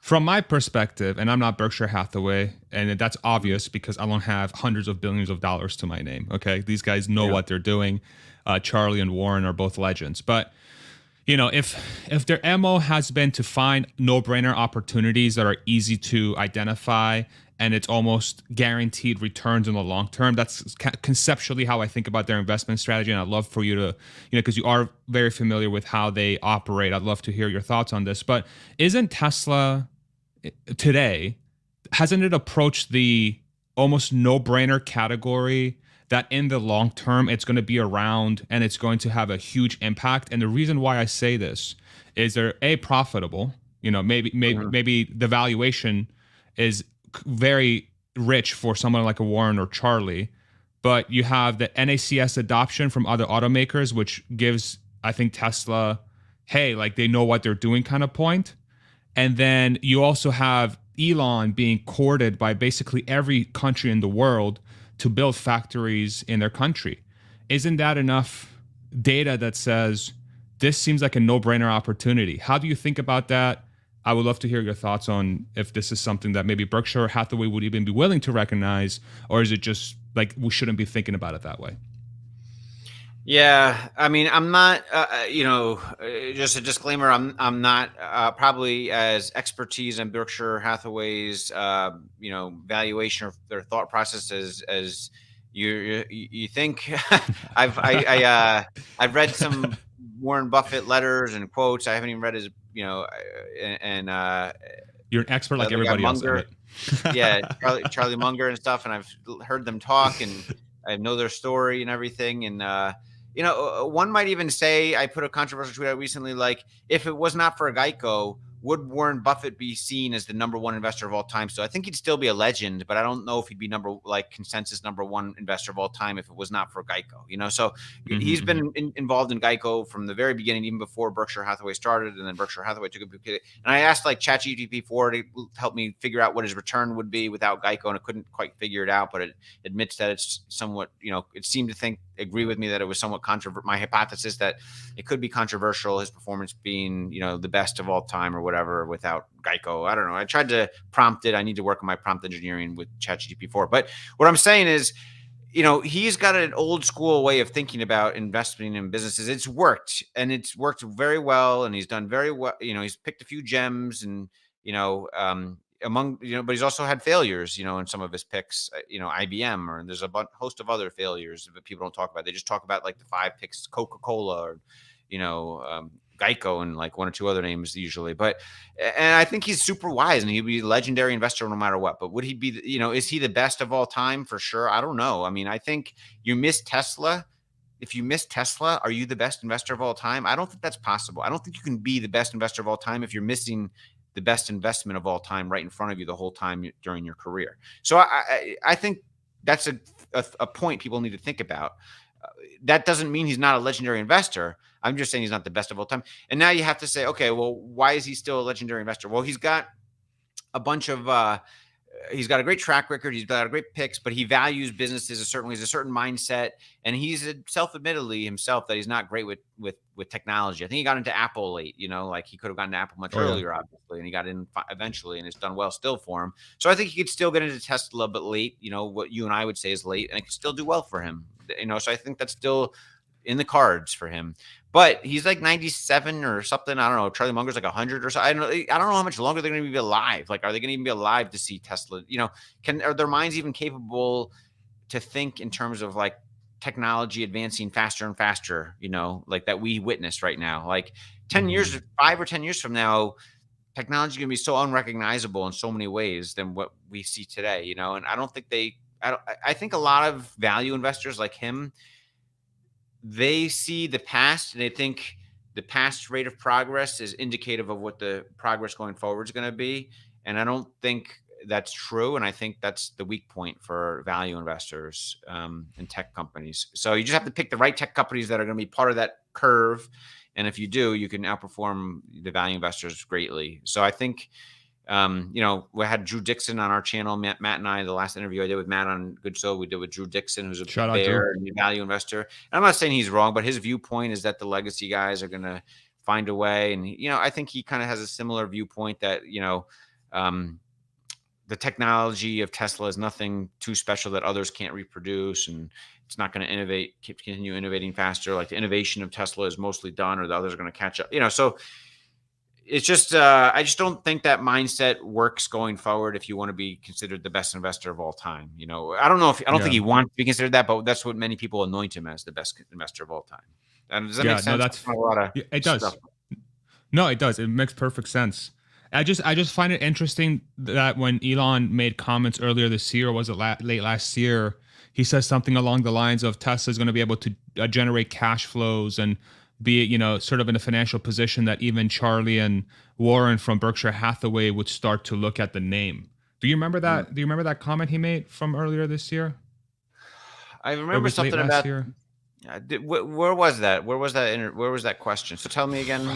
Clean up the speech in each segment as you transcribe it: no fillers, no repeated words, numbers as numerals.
From my perspective, and I'm not Berkshire Hathaway, and that's obvious because I don't have hundreds of billions of dollars to my name. Okay, these guys know what they're doing. Charlie and Warren are both legends, but if their MO has been to find no-brainer opportunities that are easy to identify and it's almost guaranteed returns in the long term, that's conceptually how I think about their investment strategy. And I'd love for you to, because you are very familiar with how they operate, I'd love to hear your thoughts on this. But isn't Tesla today, hasn't it approached the almost no-brainer category that in the long term it's going to be around and it's going to have a huge impact? And the reason why I say this is they're profitable. Maybe the valuation is very rich for someone like a Warren or Charlie, but you have the NACS adoption from other automakers, which gives, I think, Tesla, hey, like they know what they're doing kind of point. And then you also have Elon being courted by basically every country in the world to build factories in their country. Isn't that enough data that says this seems like a no-brainer opportunity? How do you think about that? I would love to hear your thoughts on if this is something that maybe Berkshire Hathaway would even be willing to recognize, or is it just like we shouldn't be thinking about it that way? Yeah, I mean, I'm not, just a disclaimer. I'm not probably as expertise in Berkshire Hathaway's, valuation or their thought process as you think. I've read some Warren Buffett letters and quotes. I haven't even read his, and you're an expert like everybody else. Yeah, Charlie Munger and stuff, and I've heard them talk and I know their story and everything, and one might even say, I put a controversial tweet out recently, like, if it was not for Geico, would Warren Buffett be seen as the number one investor of all time? So I think he'd still be a legend, but I don't know if he'd be consensus number one investor of all time if it was not for Geico. So he's been involved in Geico from the very beginning, even before Berkshire Hathaway started, and then Berkshire Hathaway took a big hit. And I asked ChatGPT-4 to help me figure out what his return would be without Geico, and I couldn't quite figure it out, but it admits that it's somewhat, it seemed to agree with me that it was somewhat controversial. My hypothesis that it could be controversial, his performance being, the best of all time or whatever without Geico. I don't know. I tried to prompt it. I need to work on my prompt engineering with ChatGPT-4. But what I'm saying is, he's got an old school way of thinking about investing in businesses. It's worked, and it's worked very well, and he's done very well. He's picked a few gems, and but he's also had failures, in some of his picks, IBM, or there's a host of other failures that people don't talk about. They just talk about like the 5 picks, Coca-Cola, or, Geico, and like 1 or 2 other names usually. And I think he's super wise, and he'd be a legendary investor no matter what. But would he be, is he the best of all time? For sure. I don't know. I mean, I think you miss Tesla. If you miss Tesla, are you the best investor of all time? I don't think that's possible. I don't think you can be the best investor of all time if you're missing the best investment of all time right in front of you the whole time during your career. So I think that's a point people need to think about. That doesn't mean he's not a legendary investor. I'm just saying he's not the best of all time. And now you have to say, okay, well, why is he still a legendary investor? Well, he's got a bunch of he's got a great track record. He's got great picks, but he values businesses a certain way. He's a certain mindset, and he's self-admittedly himself that he's not great with technology. I think he got into Apple late. Like he could have gotten to Apple much earlier, obviously, and he got in eventually, and it's done well still for him. So I think he could still get into Tesla, but late. What you and I would say is late, and it could still do well for him. So I think that's still in the cards for him. But he's like 97 or something. I don't know. Charlie Munger's like 100 or so. I don't know how much longer they're going to be alive. Like, are they going to even be alive to see Tesla? Are their minds even capable to think in terms of like technology advancing faster and faster, like that we witness right now? Like 10 years, 5 or 10 years from now, technology is going to be so unrecognizable in so many ways than what we see today, and I don't think I think a lot of value investors like him, they see the past and they think the past rate of progress is indicative of what the progress going forward is going to be. And I don't think that's true. And I think that's the weak point for value investors and tech companies. So you just have to pick the right tech companies that are going to be part of that curve. And if you do, you can outperform the value investors greatly. So I think, we had Drew Dixon on our channel, Matt and I, the last interview I did with Matt on Good Soul, we did with Drew Dixon, who's a bear and a value investor. And I'm not saying he's wrong, but his viewpoint is that the legacy guys are going to find a way. And, I think he kind of has a similar viewpoint that, um, the technology of Tesla is nothing too special that others can't reproduce, and it's not going to continue innovating faster. Like the innovation of Tesla is mostly done, or the others are going to catch up. So it's just I just don't think that mindset works going forward if you want to be considered the best investor of all time. I don't think he wants to be considered that, but that's what many people anoint him as, the best investor of all time. And does that make sense? No, A lot of it stuff. does. No, it does. It makes perfect sense. I just find it interesting that when Elon made comments earlier this year, or was it late last year, he says something along the lines of Tesla is going to be able to generate cash flows and be, sort of in a financial position that even Charlie and Warren from Berkshire Hathaway would start to look at the name. Do you remember that? Do you remember that comment he made from earlier this year? I remember something about. Year? Where was that? Where was that question? So tell me again.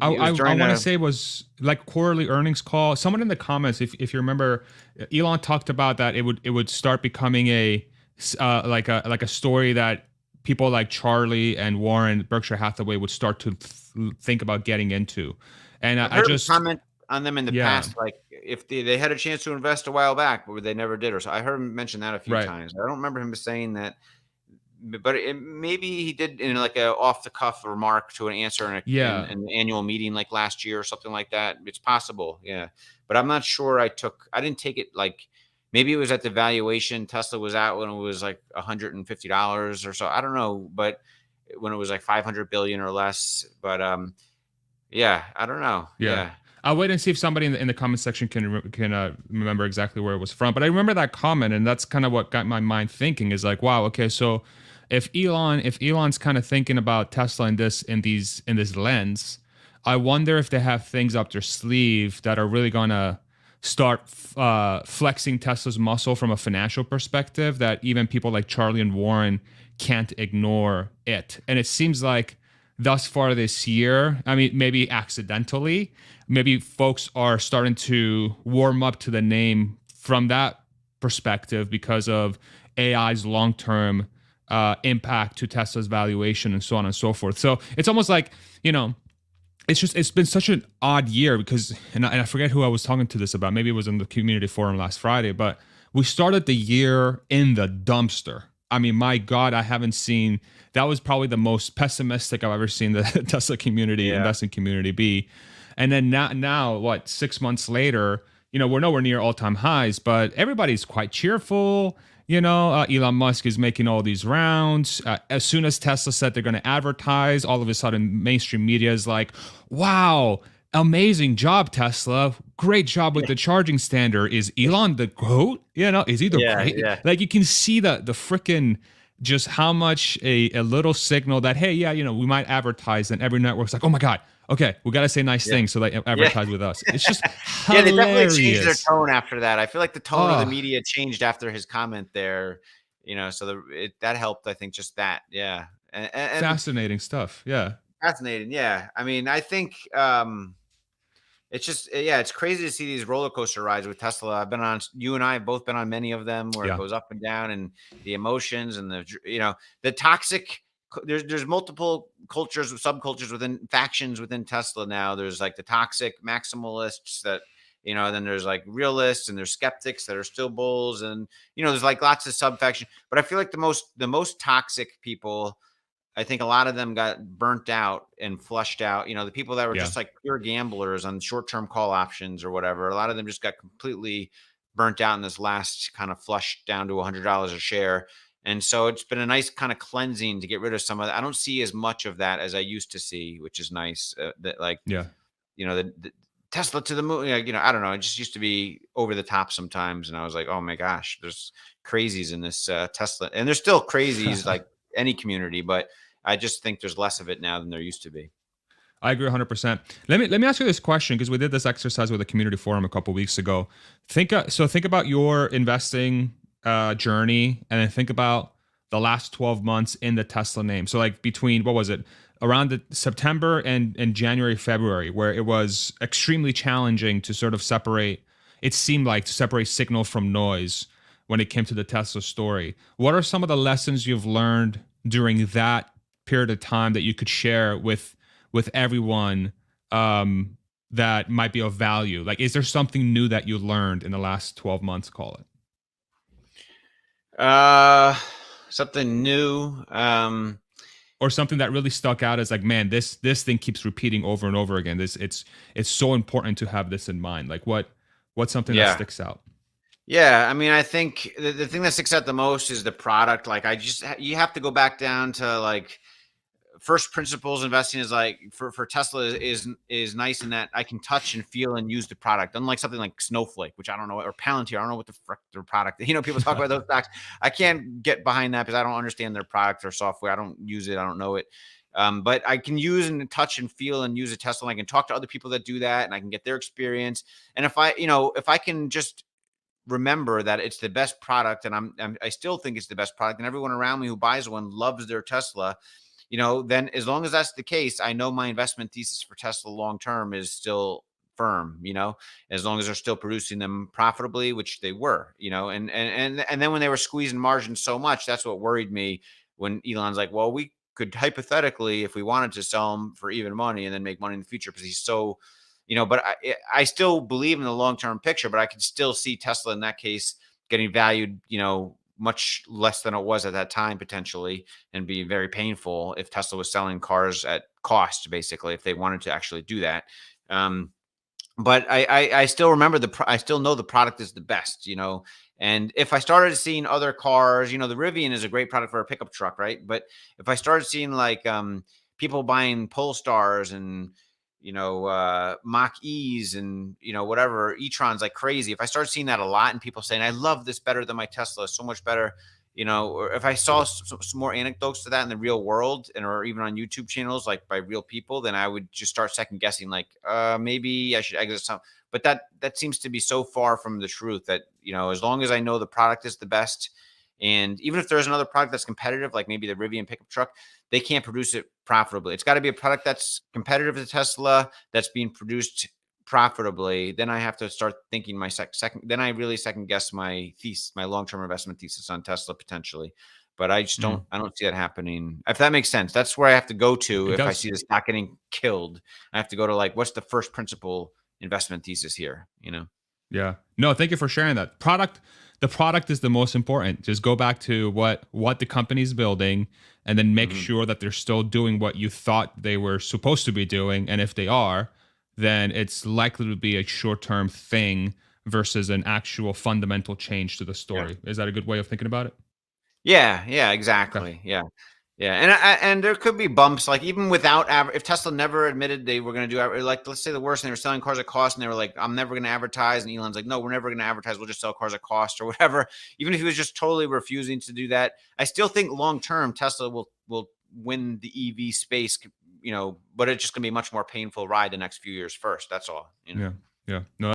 I want to say it was like quarterly earnings call. Someone in the comments, if you remember, Elon talked about that it would start becoming a like a story that people like Charlie and Warren, Berkshire Hathaway, would start to think about getting into. And I just comment on them in the past, like if they had a chance to invest a while back, but they never did. Or so I heard him mention that a few times. I don't remember him saying that. But maybe he did in like a off the cuff remark to an answer in an annual meeting like last year or something like that. It's possible. Yeah. But I'm not sure I didn't take it like, maybe it was at the valuation Tesla was at when it was like $150 or so. I don't know. But when it was like 500 billion or less, but yeah, I don't know. Yeah. I'll wait and see if somebody in the comment section can remember exactly where it was from. But I remember that comment, and that's kind of what got my mind thinking is like, wow, okay, so if Elon's kind of thinking about Tesla in this lens, I wonder if they have things up their sleeve that are really gonna start flexing Tesla's muscle from a financial perspective that even people like Charlie and Warren can't ignore it. And it seems like thus far this year, I mean, maybe accidentally, maybe folks are starting to warm up to the name from that perspective because of AI's long-term impact to Tesla's valuation and so on and so forth. So it's almost like, it's been such an odd year because, and I forget who I was talking to this about, maybe it was in the community forum last Friday, but we started the year in the dumpster. I mean, my God, I haven't seen, that was probably the most pessimistic I've ever seen the Tesla community, investing community be. And then now, what, 6 months later, we're nowhere near all-time highs, but everybody's quite cheerful. Elon Musk is making all these rounds. As soon as Tesla said they're going to advertise, all of a sudden mainstream media is like, wow, amazing job, Tesla. Great job with the charging standard. Is Elon the GOAT? Is he the great? Yeah. Like you can see the freaking just how much a little signal that, hey, we might advertise, and every network's like, oh my God, okay, we got to say nice things so they advertise with us. It's just hilarious. They definitely changed their tone after that. I feel like the tone of the media changed after his comment there, so that helped, I think, just that. Yeah. And fascinating stuff. Yeah. Fascinating. Yeah. I mean, I think it's just, it's crazy to see these roller coaster rides with Tesla. You and I have both been on many of them where it goes up and down, and the emotions and the toxic. There's multiple cultures, subcultures within factions within Tesla now. There's like the toxic maximalists that, then there's like realists, and there's skeptics that are still bulls, and there's like lots of sub factions. But I feel like the most toxic people, I think a lot of them got burnt out and flushed out. The people that were just like pure gamblers on short-term call options or whatever, a lot of them just got completely burnt out in this last kind of flush down to $100 a share. And so it's been a nice kind of cleansing to get rid of some of that. I don't see as much of that as I used to see, which is nice. The Tesla to the moon, I don't know. It just used to be over the top sometimes. And I was like, oh my gosh, there's crazies in this Tesla. And there's still crazies like any community, but I just think there's less of it now than there used to be. I agree 100%. Let me ask you this question, because we did this exercise with a community forum a couple of weeks ago. Think about your investing journey, and then think about the last 12 months in the Tesla name. So like between, what was it, around the September and January, February, where it was extremely challenging to sort of separate, it seemed like, to separate signal from noise when it came to the Tesla story. What are some of the lessons you've learned during that period of time that you could share with everyone that might be of value? Like, is there something new that you learned in the last 12 months, call it? Something new. Or something that really stuck out as like, man, this thing keeps repeating over and over again. It's so important to have this in mind. Like what's something that Yeah. sticks out? Yeah, I mean, I think the thing that sticks out the most is the product. Like, you have to go back down to like first principles investing is like for Tesla is nice in that I can touch and feel and use the product. Unlike something like Snowflake, which I don't know, or Palantir, I don't know what the frick their product. You know, people talk about those stocks. I can't get behind that because I don't understand their product or software. I don't use it. I don't know it. But I can use and touch and feel and use a Tesla. And I can talk to other people that do that, and I can get their experience. And if I can just remember that it's the best product, and I still think it's the best product, and everyone around me who buys one loves their Tesla, then as long as that's the case, I know my investment thesis for Tesla long term is still firm, as long as they're still producing them profitably, which they were, and then when they were squeezing margins so much, that's what worried me when Elon's like, well, we could hypothetically, if we wanted to sell them for even money and then make money in the future, because he's so, but I still believe in the long-term picture, but I can still see Tesla in that case getting valued, much less than it was at that time potentially, and be very painful if Tesla was selling cars at cost, basically, if they wanted to actually do that. But I still remember I still know the product is the best, and if I started seeing other cars, the Rivian is a great product for a pickup truck, right? But if I started seeing like people buying Polestars and Mach E's and, whatever, e-trons like crazy. If I start seeing that a lot and people saying, I love this better than my Tesla, so much better, or if I saw some more anecdotes to that in the real world or even on YouTube channels, like by real people, then I would just start second guessing, like, maybe I should exit some. But that seems to be so far from the truth that, as long as I know the product is the best, and even if there's another product that's competitive, like maybe the Rivian pickup truck, they can't produce it profitably. It's got to be a product that's competitive to Tesla, that's being produced profitably. Then I have to start thinking my second. Then I really second guess my thesis, my long-term investment thesis on Tesla potentially. But I just don't. I don't see that happening. If that makes sense, that's where I have to go to if I see the stock getting killed. I have to go to like, what's the first principle investment thesis here? Yeah. No, thank you for sharing that. The product is the most important. Just go back to what the company's building, and then make sure that they're still doing what you thought they were supposed to be doing. And if they are, then it's likely to be a short-term thing versus an actual fundamental change to the story. Yeah. Is that a good way of thinking about it? Yeah, exactly. Okay. Yeah. Yeah, and there could be bumps, like even without if Tesla never admitted they were going to do, like, let's say the worst, and they were selling cars at cost, and they were like, I'm never going to advertise, and Elon's like, no, we're never going to advertise, we'll just sell cars at cost or whatever. Even if he was just totally refusing to do that, I still think long term Tesla will win the EV space, but it's just going to be a much more painful ride the next few years first. That's all. Yeah. No.